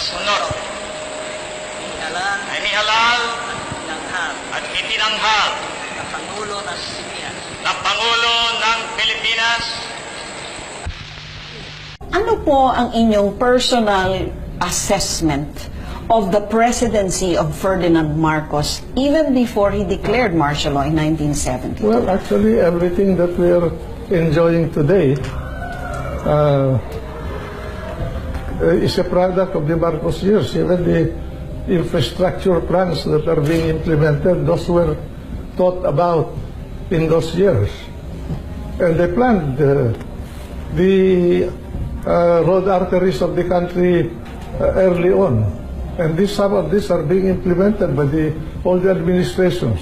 sunod Halal ay nihalal langhap at itinanghal ng Pangulo ng Pilipinas. ng Pangulo ng Pilipinas. Ano po ang inyong personal assessment of the presidency of Ferdinand Marcos even before he declared martial law in 1972? Well, actually, everything that we are enjoying today is a product of the Marcos years. Even the infrastructure plans that are being implemented, those were thought about in those years. And they planned the road arteries of the country early on. And some of these are being implemented by the old administration.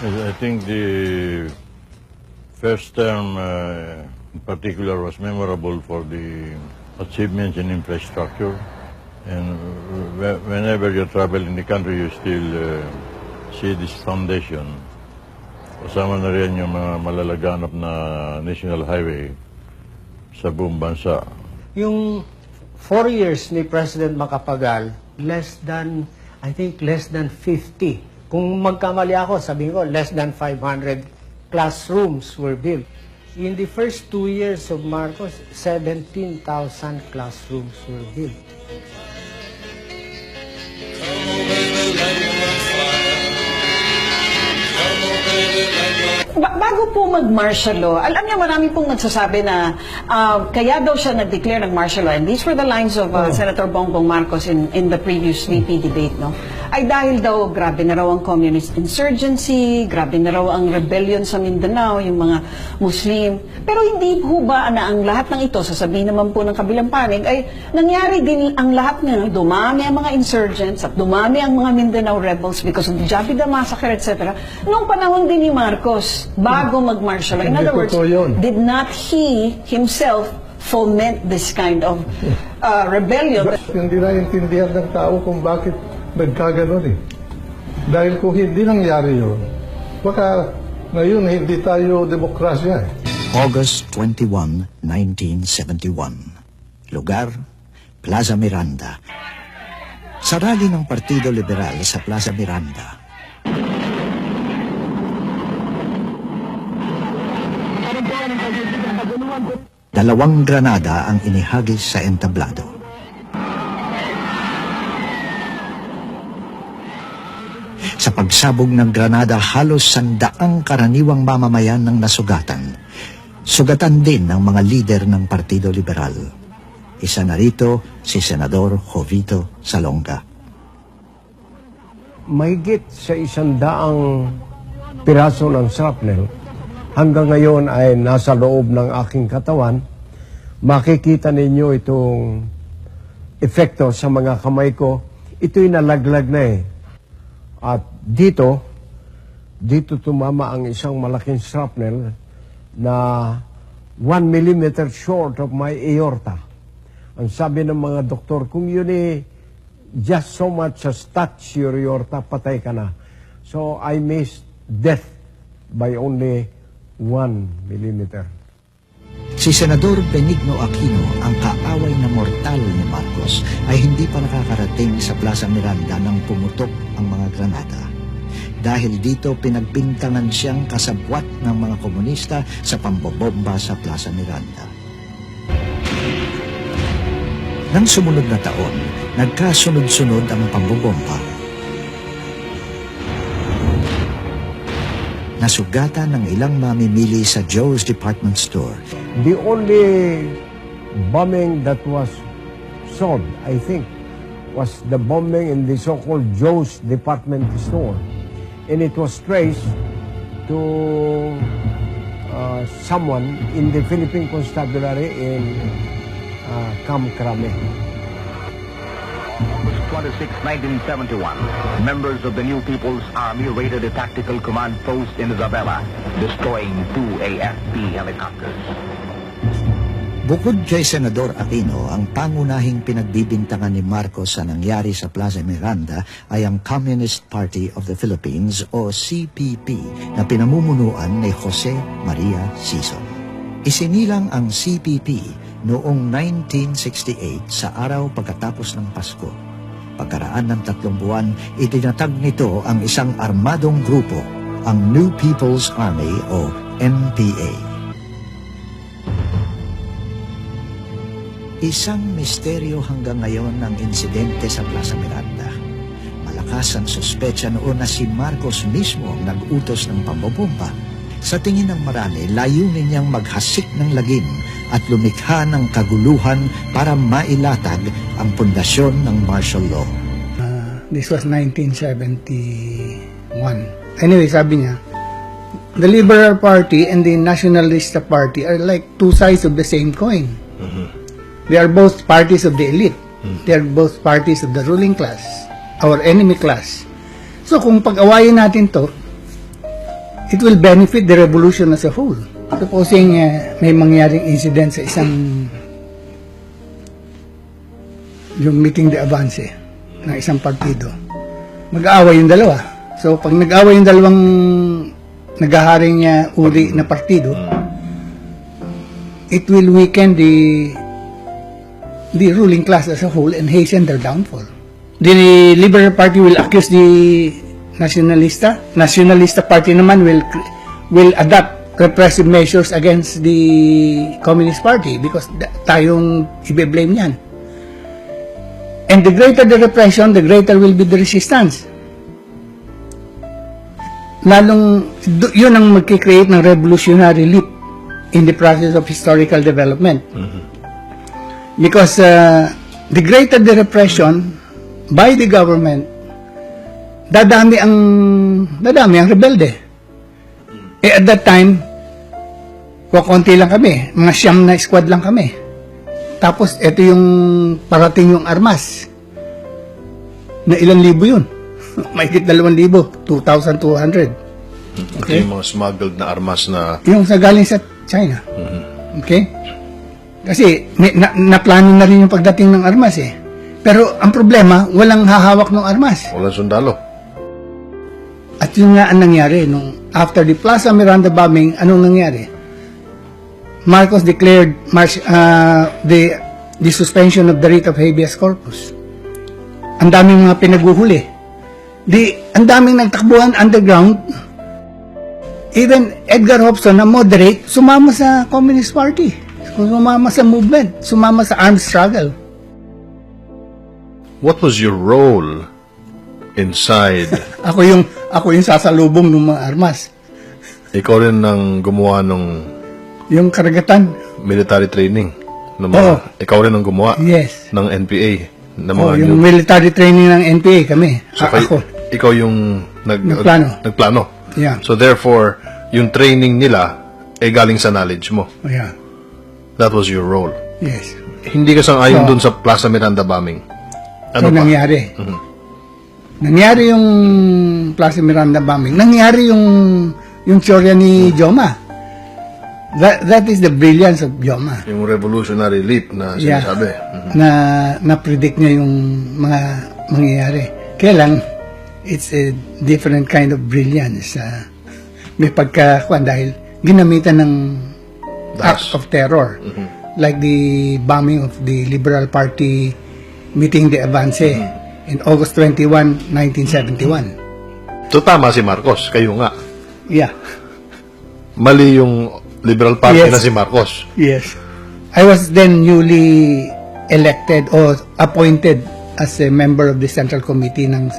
I think the first term in particular was memorable for the achievements in infrastructure. And whenever you travel in the country, you still see this foundation. Kasama na rin yung mga malalaganap na national highway sa buong bansa. Yung 4 years ni President Macapagal, I think less than 50. Kung magkamali ako, sabihin ko, less than 500 classrooms were built. In the first 2 years of Marcos, 17,000 classrooms were built. Bago po mag-martial law, alam niyo marami pong nagsasabi na kaya daw siya nag-declare ng martial law, and these were the lines of Senator Bongbong Marcos in the previous VP debate, no? Ay dahil daw grabe na raw ang communist insurgency, grabe na raw ang rebellion sa Mindanao, yung mga Muslim. Pero hindi po ba na ang lahat ng ito, sasabihin naman po ng kabilang panig, ay nangyari din ang lahat ng dumami ang mga insurgents at dumami ang mga Mindanao rebels because of the Javida Massacre, etc. Noong panahon din ni Marcos, bago mag-martial law. In other words, did not he himself foment this kind of rebellion? Hindi naiintindihan ng tao kung bakit nagkaganon eh. Dahil kung hindi nangyari yun, baka ngayon hindi tayo demokrasya eh. August 21, 1971. Lugar, Plaza Miranda. Sa rally ng Partido Liberal sa Plaza Miranda, dalawang granada ang inihagis sa entablado. Sa pagsabog ng granada, halos 100 karaniwang mamamayan ng nasugatan. Sugatan din ng mga lider ng Partido Liberal. Isa na rito si Senador Jovito Salonga. Mahigit sa 100 piraso ng shrapnel, hanggang ngayon ay nasa loob ng aking katawan. Makikita ninyo itong epekto sa mga kamay ko. Ito'y nalaglag na eh. At dito tumama ang isang malaking shrapnel na 1 millimeter short of my aorta. Ang sabi ng mga doktor, kung yun eh, just so much as touch your aorta, patay ka na. So I missed death by only 1 millimeter. Si Senador Benigno Aquino, ang kaaway na mortal ni Marcos, ay hindi pa nakakarating sa Plaza Miranda nang pumutok ang mga granada. Dahil dito pinagbintangan siyang kasabwat ng mga komunista sa pambobomba sa Plaza Miranda. Nang sumunod na taon, nagkasunod-sunod ang pambobomba. Nasugatan ng ilang mamimili sa Joe's Department Store. The only bombing that was solved, I think, was the bombing in the so-called Joe's Department Store. And it was traced to someone in the Philippine Constabulary in Camp Crame. August 26, 1971, members of the New People's Army raided a tactical command post in Isabela, destroying 2 AFP helicopters. Bukod kay Senador Aquino, ang pangunahing pinagbibintangan ni Marcos sa nangyari sa Plaza Miranda ay ang Communist Party of the Philippines o CPP na pinamumunuan ni Jose Maria Sison. Isinilang ang CPP noong 1968 sa araw pagkatapos ng Pasko. Pagkaraan ng 3 buwan, itinatag nito ang isang armadong grupo, ang New People's Army o NPA. Isang misteryo hanggang ngayon ang insidente sa Plaza Miranda. Malakas ang suspecha noon na si Marcos mismo ang nag-utos ng pambobomba. Sa tingin ng marami, layunin niyang maghasik ng lagim at lumikha ng kaguluhan para mailatag ang pundasyon ng martial law. This was 1971. Anyway, sabi niya, the Liberal Party and the Nationalista Party are like two sides of the same coin. They are both parties of the elite. They are both parties of the ruling class, our enemy class. So kung pag-awayin natin to, it will benefit the revolution as a whole. Supposing may mangyaring incident sa yung meeting de avance ng isang partido, mag-aaway yung dalawa. So pag nag-aaway yung dalawang naghaharing uri na partido, it will weaken the ruling class as a whole and hasten their downfall. The Liberal Party will accuse the Nationalista Party naman will adopt repressive measures against the Communist Party because tayong ibe-blame yan. And the greater the repression, the greater will be the resistance. Yun ang magkikreate ng revolutionary leap in the process of historical development. Because the greater the repression by the government, dadami ang rebelde. At that time, konti lang kami, mga 9 na squad lang kami. Tapos ito yung parating yung armas. Na ilang libo yun? Mahigit 2,000, 2,200. Okay, yung mga smuggled na armas na... Yung sa galing sa China. Okay? Kasi naplano na rin yung pagdating ng armas eh. Pero ang problema, walang hahawak ng armas. Walang sundalo. At yun nga ang nangyari. After the Plaza Miranda bombing, anong nangyari? Marcos declared the suspension of the writ of habeas corpus. Ang daming mga pinaguhuli. Ang daming nagtakbuhan underground. Even Edgar Hobson, na moderate, sumama sa Communist Party. Sumama sa movement. Sumama sa armed struggle. What was your role inside? Ako yung sasalubong ng mga armas. Ikaw rin ang gumawa ng Yung karagatan. military training. Oo. Ikaw rin ang gumawa Yes. ng NPA. Ng mga Yung military training ng NPA kami. So, Ako. ikaw yung nagplano. Yeah. So therefore, yung training nila ay galing sa knowledge mo. Yeah. That was your role. Yes. Hindi ka sang-ayon dun sa Plaza Miranda bombing. Ano So, pa? nangyari. Nangyari yung Plaza Miranda bombing. Nangyari yung teorya ni Joma. That is the brilliance of Joma. Yung revolutionary leap na sinasabi. Na-predict niya yung mga mangyayari. Kaya lang, it's a different kind of brilliance. May pagkakuan dahil ginamitan ng act of terror. Like the bombing of the Liberal Party meeting de avance in August 21, 1971. So tama si Marcos, kayo nga. Yeah. Mali yung Liberal Party Yes. na si Marcos. Yes. I was then newly elected or appointed as a member of the Central Committee ng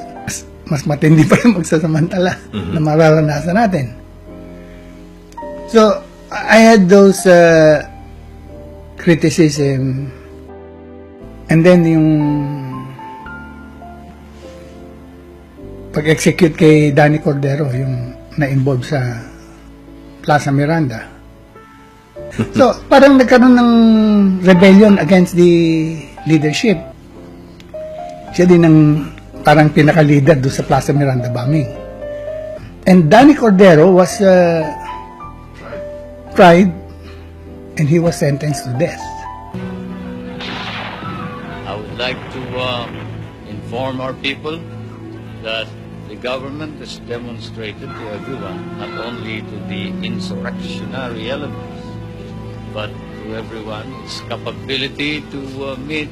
mas matindi pa yung magsasamantala na mararanasan natin. So, I had those criticism and then yung pag-execute kay Danny Cordero, yung na-involve sa Plaza Miranda. So, parang nagkaroon ng rebellion against the leadership. Siya din ang parang pinaka-leader doon sa Plaza Miranda bombing. And Danny Cordero was tried and he was sentenced to death. I would like to inform our people that the government has demonstrated to everyone, not only to the insurrectionary elements, but to everyone his capability to meet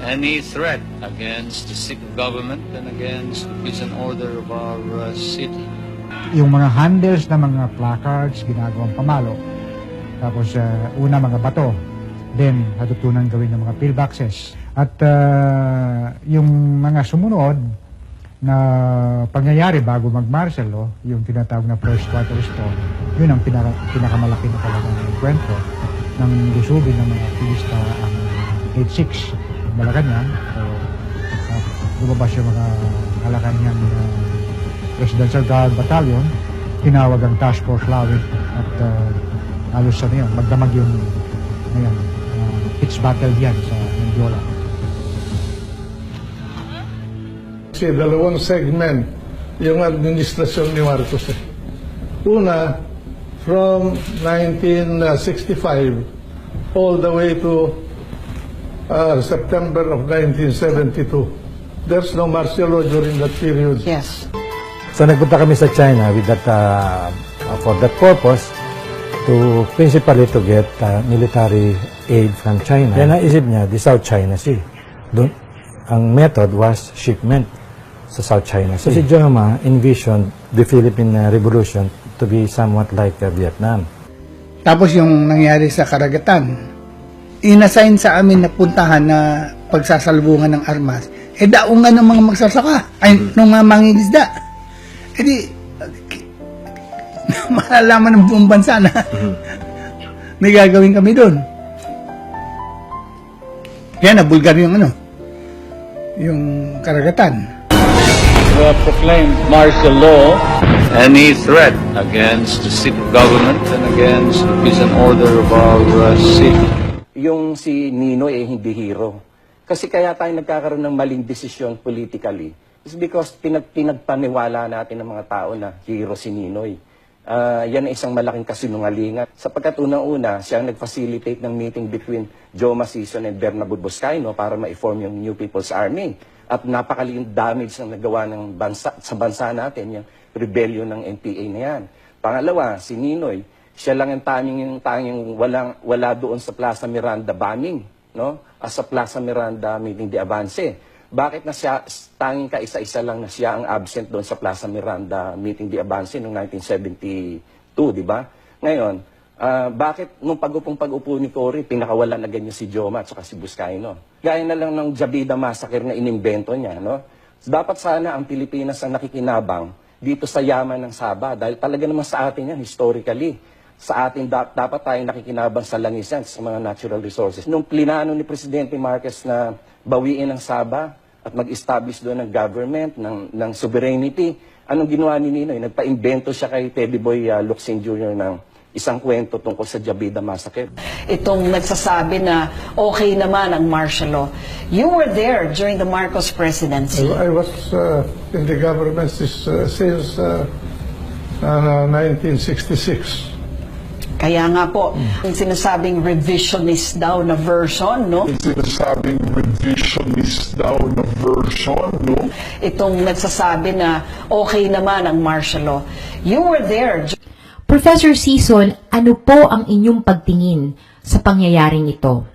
any threat against the sick government and against the peace and order of our city. Yung mga handles na mga placards, ginagawang pamalo. Tapos una mga bato. Then, hatutunan gawin ng mga pillboxes. At yung mga sumunod na pangyayari bago mag-martial law, yung tinatawag na first quarter storm, yun ang pinakamalaki na talagang kwento ng lusubin ng mga aktivista ang 8-6 Malacanang. So, lumabas yung mga Malacanang Presidential Guard Battalion, tinawag ang Task Force Lawit at halos ano yun, magdamag yung pitch battle yan sa Mendiola. Kasi dalawang segment yung administrasyon ni Marcos. Una, from 1965 all the way to September of 1972. There's no martial law during that period. Yes. So nagpunta kami sa China with that for that purpose to principally to get military aid from China. Then naisip niya the South China Sea. Doon ang method was shipment sa South China Sea. So si Joma envisioned the Philippine Revolution to be somewhat like Vietnam. Tapos yung nangyari sa karagatan, inassign sa amin na puntahan na pagsasalubungan ng armas, daungan ng mga magsasaka, ng mga mangingisda. Di, malalaman ng buong bansa na may gagawin kami doon. Kaya nabulgar yung yung karagatan. Proclaimed martial law. Any threat against the city government and against the peace and order of our city. Yung si Ninoy hindi hero. Kasi kaya tayo nagkakaroon ng maling desisyon politically is because pinagpaniwala natin ng mga tao na hero si Ninoy. Yan ay isang malaking kasinungalingan. Sapagkat unang-una, siya ang nag-facilitate ng meeting between Joma Sison and Bernabud Boscaino para ma-form yung New People's Army. At napakalaking damage na nagawa ng sa bansa natin, yung rebellion ng NPA na yan. Pangalawa, si Ninoy, siya lang ang tanging wala doon sa Plaza Miranda bombing, no? As sa Plaza Miranda meeting de avance. Bakit na siya, tanging kaisa-isa lang na siya ang absent doon sa Plaza Miranda meeting de avance noong 1972, di ba? Ngayon, bakit nung pag-upo ni Cory, pinakawalan na ganyan si Joma at saka si Boscaino? Gaya na lang ng Jabida Massacre na inimbento niya, no? So, dapat sana ang Pilipinas ang nakikinabang dito sa yaman ng Sabah dahil talaga naman sa atin yan, historically. Sa atin dapat tayong nakikinabang sa langisan, sa mga natural resources. Nung plinano ni Presidente Marcos na bawiin ang Sabah at mag-establish doon ng government, ng sovereignty, anong ginawa ni Ninoy? Nagpa-invento siya kay Teddy Boy Locsin Jr. ng isang kwento tungkol sa Jabida Massacre. Itong nagsasabi na okay naman ang martial law. You were there during the Marcos presidency. I was in the government since 1966. Kaya nga po, yung sinasabing revisionist daw na version, no? Sinasabing revisionist daw na version, no? Itong nagsasabi na okay naman ang martial law. You were there. Professor Sison, ano po ang inyong pagtingin sa pangyayaring ito?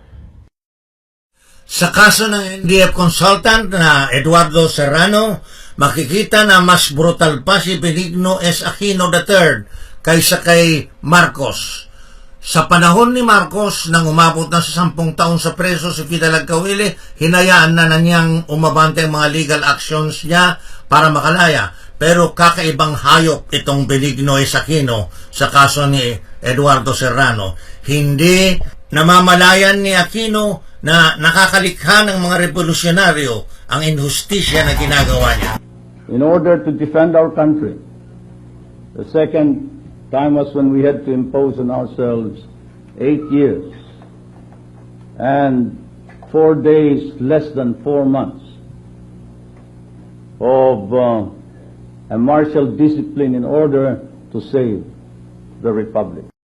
Sa kaso ng NDF consultant na Eduardo Serrano, makikita na mas brutal pa si Benigno S. Aquino III kaysa kay Marcos. Sa panahon ni Marcos, nang umabot na sa 10 taon sa preso si Fidel Agcawili, hinayaan na niyang umabante ang mga legal actions niya para makalaya. Pero kakaibang hayop itong Benigno S. Aquino sa kaso ni Eduardo Serrano. Hindi namamalayan ni Aquino na nakakalikha ng mga revolusyonaryo ang injustisya na ginagawa niya. In order to defend our country, the second time was when we had to impose on ourselves 8 years and 4 days, less than 4 months of a martial discipline in order to save the Republic.